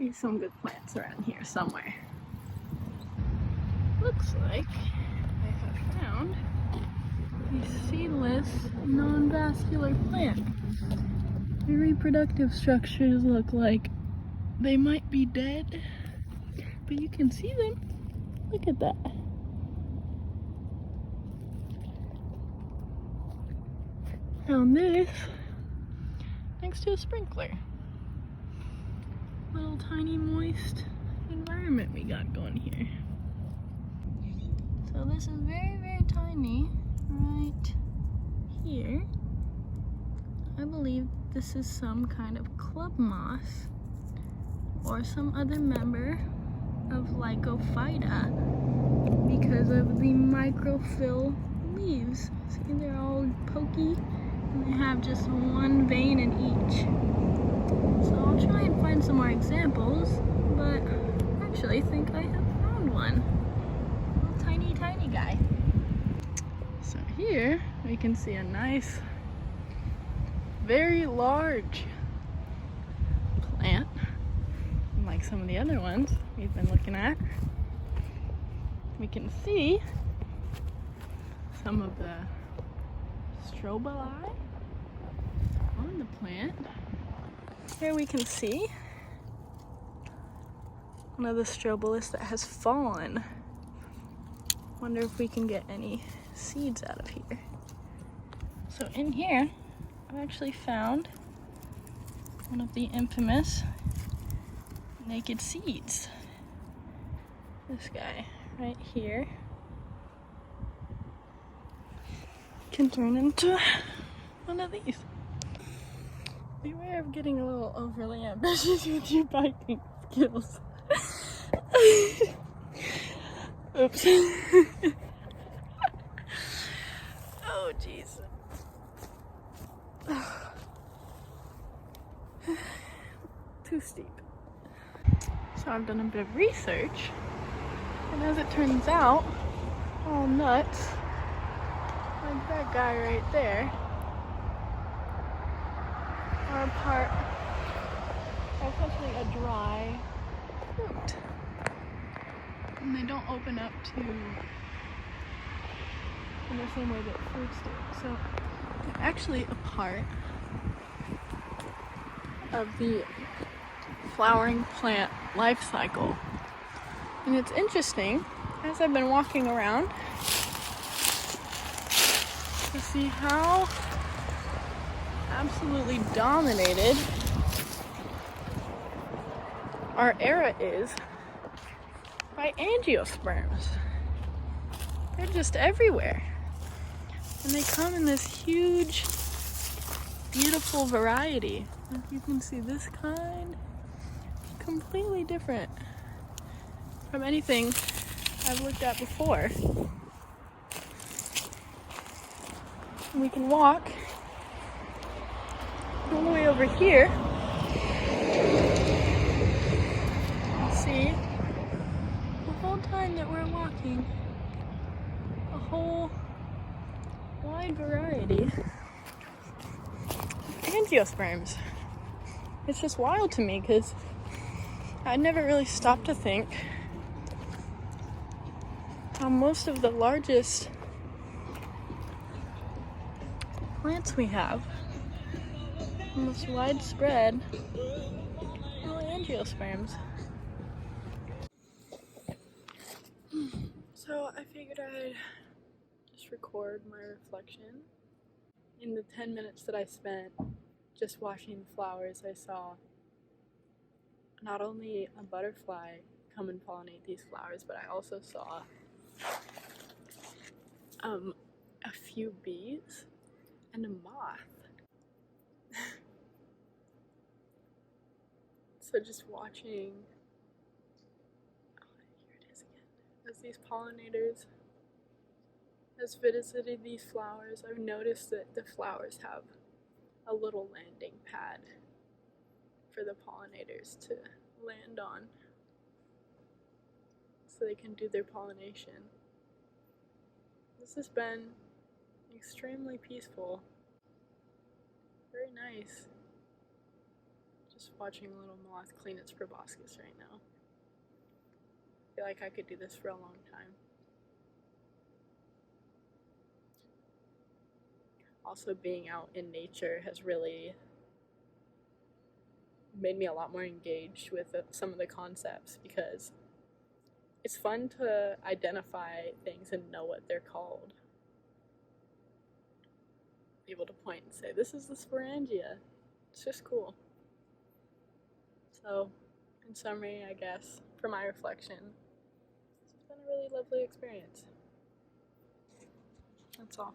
be some good plants around here somewhere. Looks like I have found a seedless, non-vascular plant. The reproductive structures look like they might be dead, but you can see them. Look at that. Found this next to a sprinkler. Little tiny moist environment we got going here. So this is very, very tiny right here. I believe this is some kind of club moss or some other member of Lycophyta because of the microphyll leaves. See, they're all pokey and they have just one vein in each. So I'll try and find some more examples, but I actually think I have found one. Little tiny, tiny guy. So here we can see a nice, very large plant, like some of the other ones we've been looking at. We can see some of the strobili on the plant. Here we can see one of the strobilus that has fallen. Wonder if we can get any seeds out of here. So in here, I've actually found one of the infamous naked seeds. This guy right here can turn into one of these. Beware of getting a little overly ambitious with your biking skills. Oops. Oh, jeez. Too steep. So I've done a bit of research, and as it turns out, all nuts, like that guy right there, are part of essentially a dry fruit. And they don't open up to in the same way that fruits do. So they're actually a part of the flowering plant life cycle. And it's interesting, as I've been walking around, to see how absolutely dominated our era is by angiosperms. They're just everywhere. And they come in this huge, beautiful variety. As you can see, this kind, completely different from anything I've looked at before. And we can walk all the way over here and see the whole time that we're walking a whole wide variety of angiosperms. It's just wild to me because I never really stopped to think how most of the largest plants we have, the most widespread, are angiosperms. So I figured I'd just record my reflection. In the 10 minutes that I spent just watching the flowers, I saw not only a butterfly come and pollinate these flowers, but I also saw a few bees and a moth. So just watching, here it is again, as these pollinators has visited these flowers, I've noticed that the flowers have a little landing pad for the pollinators to land on so they can do their pollination. This has been extremely peaceful. Very nice. Just watching a little moth clean its proboscis right now. I feel like I could do this for a long time. Also, being out in nature has really made me a lot more engaged with some of the concepts, because it's fun to identify things and know what they're called. Be able to point and say, this is the sporangia. It's just cool. So, in summary, I guess, for my reflection, it's been a really lovely experience. That's all.